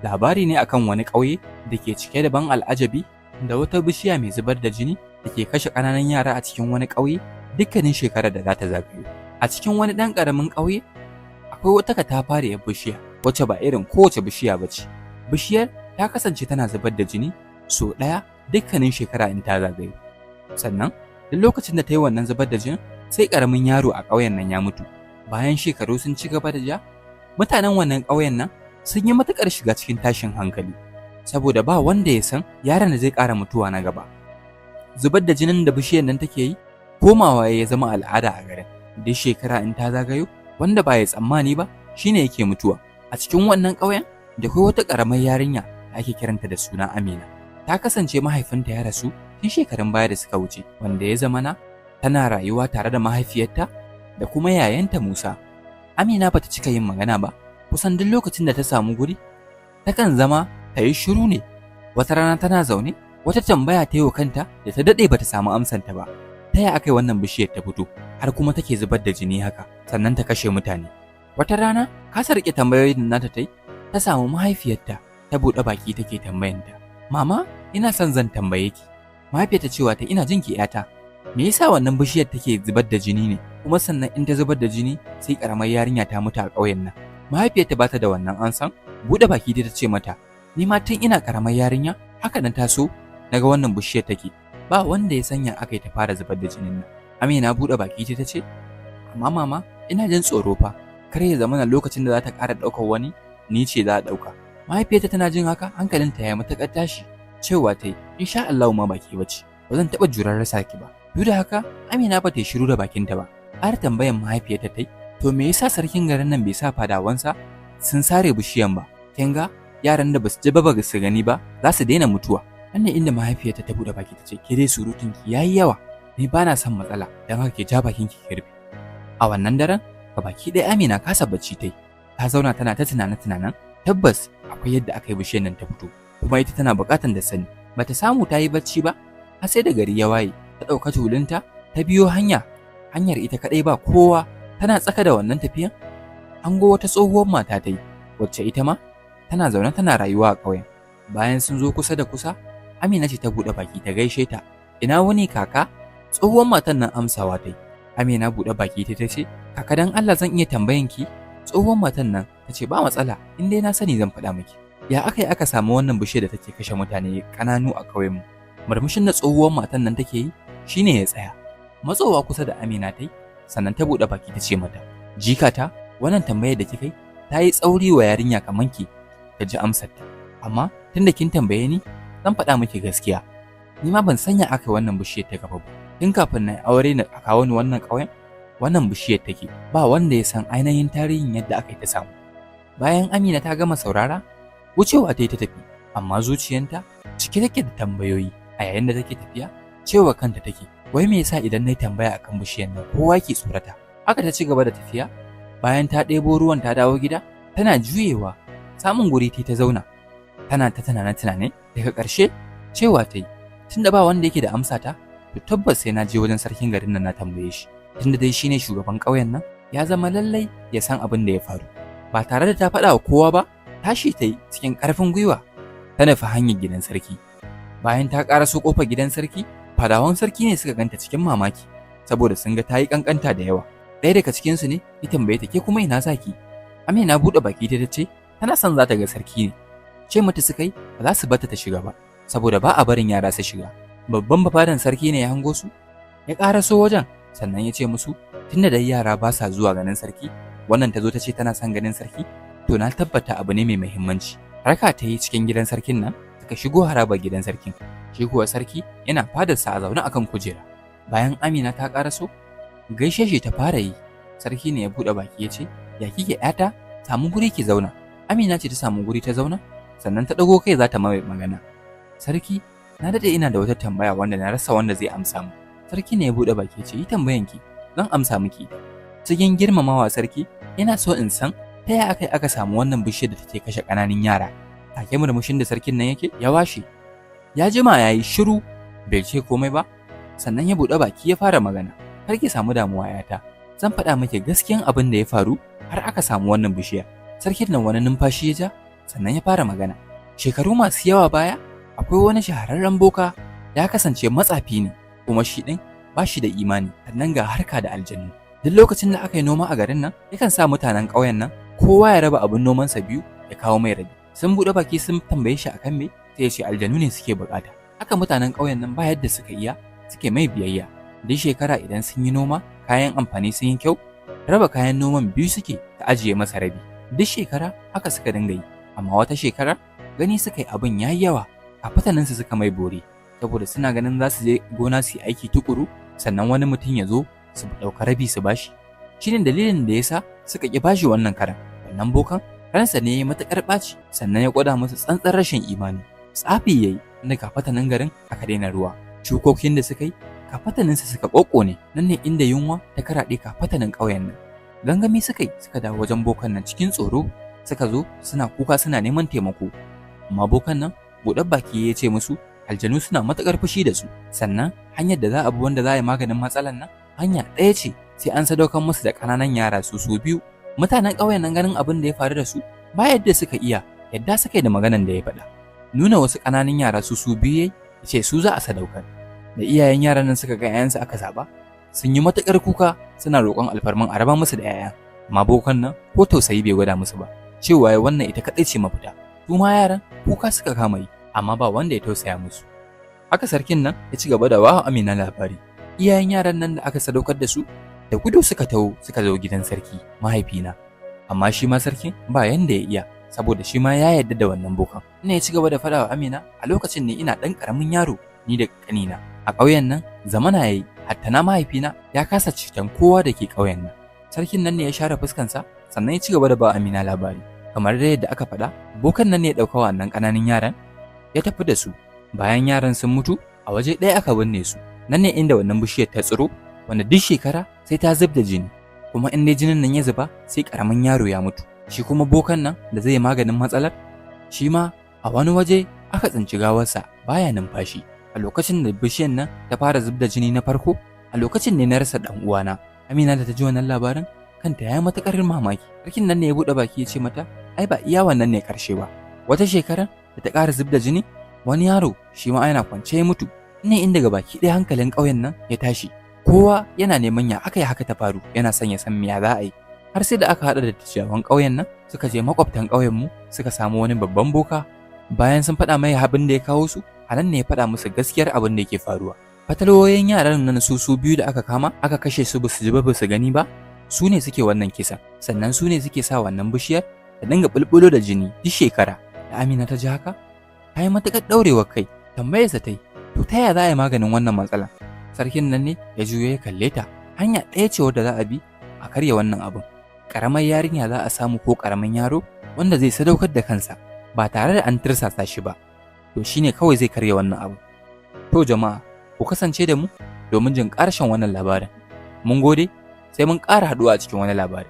Labari ne akan wani ƙauye da ke cike da ban al'ajabi da wata bishiya mai zubar da jini da ke kashe ƙananan yara a cikin wani ƙauye dukkanin shekarar da za ta zagayo. A cikin wani ɗan ƙaramin ƙauye akwai wata katafariyar bishiya wacce ba irin kowace bishiya ba ce. Bishiyar ta kasance tana zubar da jini sau ɗaya dukkanin shekara in ta zagayo. Sannan duk lokacin da ta yi wannan zubar da jinin sai ƙaramin yaro a ƙauyen nan ya mutu. Bayan shekaru sun ci gaba da ja, mutanen wannan ƙauyen nan sun yi matuƙar shiga cikin tashin hankali saboda ba wanda ya san yaron da zai ƙara mutuwa na gaba. Zubar da jinin da bishiyar nan take yi komawa ya zama al'ada a garin. Duk shekara in ta zagayo wanda ba ya tsammani ba shine yake mutuwa. A cikin wannan ƙauyen da kai wata ƙaramar yarinya ake kiranta da suna Amina. Ta kasance mahaifinta ya rasu tun shekarun baya da suka wuce, wanda ya zamana tana rayuwa tare da mahaifiyarta da kuma yayanta Musa. Amina bata cika yin magana ba, kusan duk lokacin da ta samu guri takan zama ta yi shiru ne. Wata rana tana zaune, wata tambaya ta yi wa kanta da ta daɗe bata samu amsanta ba. Ta ya aka yi wannan bishiyar ta fito har kuma take zubar da jini haka sannan ta kashe mutane? Wata rana kasa riƙe tambayoyin da nata ta yi, ta samu mahaifiyarta ta buɗe baki take tambayanta. Mama, ina son zan tambaye ki. Mahaifiyarta cewa ta ina jin ki ƴata. Me yasa wannan bishiyar take zubar da jini ne? Kuma sannan in ta zubar da jini sai ƙaramar yarinya ta mutu a ƙauyen nan. Mahaifiyarta ba ta da wannan ansan, buɗe baki ta ce mata, ni ma tun ina ƙaramar yarinya haka nan taso naga wannan bishiyar take. Ba wanda ya sanya aka yi ta fara zubar da jinin nan. Amina buɗe baki ta ce, amma mama ina jin tsoro fa, kar ya zama lokacin da za ta ƙara ɗaukar wani ni ce za a ɗauka. Mahaifiyarta tana jin haka hankalinta ya matuƙar tashi, cewa ta yi, insha Allah ma baki bace, ba zan taɓa jurar rasa ki ba. Duk da haka Amina ba ta yi shiru da bakinta ba, har tambayan mahaifiyarta ta yi, to me yasa sarkin garin nan bai sa fadawansa sun sare bishiyan ba? Kin ga yaran da basu ji ba su gani ba za su daina mutuwa. Wannan inda mahaifiyarta ta buɗe baki ta ce, ke dai surutun ki yayi yawa, ni ba na son matsala don haka ke ja bakin ki rufe. A wannan daren ga baki ɗaya Amina kasa bacci ta yi, ta zauna tana ta tunanen tabbas akwai yadda aka yi bishiyar nan ta fito, kuma ita tana buƙatar da sani. Bata samu ta yi bacci ba har sai da gari ya waye, ta ɗauka tulunta ta biyo hanyar ita kaɗai ba kowa. Tana tsaka da wannan tafiyan hango wata tsohuwar mata ta yi, wacce ita ma tana zaune tana rayuwa a ƙauyen. Bayan sun zo kusa da kusa, Amina ce ta buɗe baki ta gaishe ta. Ina wuni kaka? Tsohuwar matan nan amsawa ta yi. Amina buɗe baki ta ce, kaka dan Allah zan iya tambayan ki? Tsohuwar matan nan ta ce ba matsala, in dai na sani zan faɗa miki. Ya aka yi aka samu wannan bishiyar da take kashe mutane ƙananu a ƙauyenmu? Murmushin da tsohuwar matan nan take yi shine ya tsaya. Matsowa kusa da Amina ta yi, sannan ta buɗe baki ta ce mata, jikata, wannan tambayar da kika yi ta yi tsauri wa yarinya kamar ki ta ji amsarta. Amma tunda kin tambaye ni, zan faɗa miki gaskiya. Ni ma ban sanya aka wannan bishiyar ta gaba ba. Tun kafin na aure na a kawo ni wannan ƙauyen, wannan bishiyar take. Ba wanda ya san ainihin tarihin yadda aka yi ta samu. Bayan Amina ta gama saurara, wucewa ta yi ta tafi, amma zuciyanta cike take da tambayoyi. A yayin da take tafiya, cewa kanta take, wai me yasa idan na yi tambaya akan bishiyar nan kowa ke tsorata? Haka ta ci gaba da tafiya. Bayan ta ɗebo ruwan ta dawo gida, tana juyewa, samun guri ta zauna. Tana ta tunane daga ƙarshe cewa ta yi, tunda ba wanda yake da amsa ta, to tabbas sai na je wajen sarkin garin nan na tambaye shi. Tunda dai shine shugaban ƙauyen nan, ya zama lallai ya san abin da ya faru. Ba tare da ta faɗa wa kowa ba, tashi ta yi cikin ƙarfin gwiwa, ta nufi hanyar gidan sarki. Bayan ta ƙaraso ƙofar gidan sarki, fadawan sarki ne suka ganta cikin mamaki, saboda sun ga ta yi ƙanƙanta da yawa. Ɗaya daga cikinsu ne ya tambaye ta, ke kuma ina zaki? Amina buɗe baki ta ce tana son za ta ga sarki ne. Ce mata suka yi ba za su bata ta shiga ba, saboda ba a barin yara su shiga. Babban bafadan sarki ne ya hango su, ya ƙaraso wajen, sannan ya ce musu, tunda dai yara ba sa zuwa ganin sarki, wannan ta zo ta ce tana son ganin sarki, to na tabbata abu ne mai muhimmanci. Raka ta yi cikin gidan sarkin nan, suka shigo harabar gidan sarkin. Shi kuwa sarki yana fadarsa a zaune akan kujera. Bayan Amina ta ƙaraso, gaishe shi ta fara yi. Sarki ne ya buɗe baki ya ce, ya kike ƴata? Samu guri ki zauna. Amina ce ta samu guri ta zauna, sannan ta ɗago kai za ta mai magana. Sarki, na daɗe ina da wata tambaya wanda na rasa wanda zai amsa mu. Sarki ne ya buɗe baki ya ce, yi tambayanki, zan amsa miki. Cikin girmamawa sarki, ina so in san ta ya aka samu wannan bishiyar da take kashe ƙananan yara. Take murmushin da sarkin nan yake ya washe. Ya jima ya yi shiru, bai ce komai ba, sannan ya buɗe baki ya fara magana. Kar ki samu damuwa yata, zan faɗa miki gaskiyan abin da ya faru har aka samu wannan bishiya. Sarkin nan wani numfashi ya ja, sannan ya fara magana. Shekaru masu yawa baya, akwai wani shahararren boka ya kasance matsafi ne, kuma shi ɗin ba shi da imani, sannan ga harka da aljannu. Duk lokacin da aka yi noma a garin nan, yakan sa mutanen ƙauyen nan kowa ya raba abin nomansa biyu ya kawo mai rabi. Sun buɗe baki sun tambaye shi akan me, sai ya ce aljannu ne suke buƙata. Haka mutanen ƙauyen nan ba yadda suka iya, suke mai biyayya. Duk shekara idan sun yi noma, kayan amfani sun yi kyau, raba kayan noman biyu suke ta ajiye masa rabi. Duk shekara haka suka dinga yi, amma wata shekara gani suka yi abin yayi yawa, kafataninsu suka mai bore, saboda suna ganin za su je gona su yi aiki tukuru, sannan wani mutum ya zo su ɗauka rabi su bashi. Shi ne dalilin da ya sa suka ƙi bashi wannan karan. Wannan bokan ransa ne ya yi matuƙar ɓaci, sannan ya gwada musu tsantsan rashin imani. Tsafi ya yi, inda kafatanin garin aka daina ruwa. Shukokin da suka yi, kafataninsa suka ƙoƙone, nan ne inda yunwa ta karaɗe kafatanin ƙauyen nan. Gangami suka yi suka dawo wajen bokan nan cikin tsoro, suka zo suna kuka suna neman taimako. Amma bokan nan buɗar baki ya ce musu aljanu suna matuƙar fushi da su, sannan hanyar da za a bi wanda za a yi maganin matsalan nan hanya ɗaya ce, sai an sadaukar musu da ƙananan yara su biyu. Mutanen ƙauyen nan ganin abin da ya faru da su ba yadda suka iya, yadda suka yi da maganan da ya faɗa. Nuna wasu ƙananan yara su biyu yayi, ya ce su za a sadaukar. Da iyayen yaran nan suka ga 'ya'yansu aka zaɓa, sun yi matuƙar kuka suna roƙon alfarman a raba musu da 'ya'ya. Amma bokan nan ko tausayi bai gwada musu ba, cewa wannan ita kaɗai ce mafita. Su ma yaran kuka suka kama yi, amma ba wanda ya tausaya musu. Haka sarkin nan ya ci gaba da wa Amina labari. Iyayen yaran nan da aka sadaukar da su da gudu suka taho suka zo gidan sarki mahaifina. Amma shi ma sarkin ba yanda ya iya, saboda shi ma ya yarda da wannan bokan. Ina ya ci gaba da faɗa wa Amina a lokacin ne ina ɗan ƙaramin yaro ni da ƙanina. A ƙauyen nan zamana yayi, hatta na mahaifina ya kasa ceton kowa da ke ƙauyen nan. Sarkin nan ne ya share fuskansa, sannan ya ci gaba da ba Amina labari. Kamar da yadda aka faɗa, bokan nan ne ya ɗauka wannan ƙananan yaran ya tafi da su. Bayan yaran sun mutu, a waje ɗaya aka binne su. Nan ne inda wannan bishiyar ta tsiro, wanda duk shekara sai ta zub da jini. Kuma in dai jinin nan ya zuba, sai ƙaramin yaro ya mutu. Shi kuma bokan nan da zai yi maganin matsalar, shi ma a wani waje aka tsinci gawarsa baya numfashi. A lokacin da bishiyar nan ta fara zub da jini na farko, a lokacin ne na rasa ɗan uwana. Amina da ta ji wannan labarin, kanta ya yi matuƙar mamaki. Sarkin nan ne ya buɗe baki ya ce mata, ai ba iya wannan ne ƙarshe ba. Wata shekara da ta ƙara zub da jini, wani yaro shi ma yana kwance ya mutu. Ne inda ga baki ɗaya hankalin ƙauyen nan ya tashi. Kowa yana neman ya aka yi haka ta faru, yana son ya san me za a yi. Har sai da aka haɗa da dattijawan ƙauyen nan suka je makwabtan ƙauyenmu suka samu wani babban boka. Bayan sun faɗa mai abin da ya kawo su, a nan ne ya faɗa musu gaskiyar abin da yake faruwa. Fatalwoyin yaran nan su biyu da aka kama aka kashe su basu ji ba basu gani ba, su ne suke wannan kisa, sannan su ne suke sa wannan bishiyar ta dinga bulbulo da jini duk shekara. Da Amina ta ji haka, ta yi matuƙar ɗaurewar kai, tambayarsa ta yi, to ta yaya za a yi maganin wannan matsala? Sarkin nan ne ya juyo ya kalle ta, hanya ɗaya ce wadda za a bi a karya wannan abin. Ƙaramar yarinya za a samu ko ƙaramin yaro wanda zai sadaukar da kansa ba tare da an tirsasa shi ba, to shine kawai zai karya wannan abu. To jama'a, ku kasance da mu domin jin ƙarshen wannan labarin. Mun gode, sai mun ƙara haɗuwa a cikin wani labari.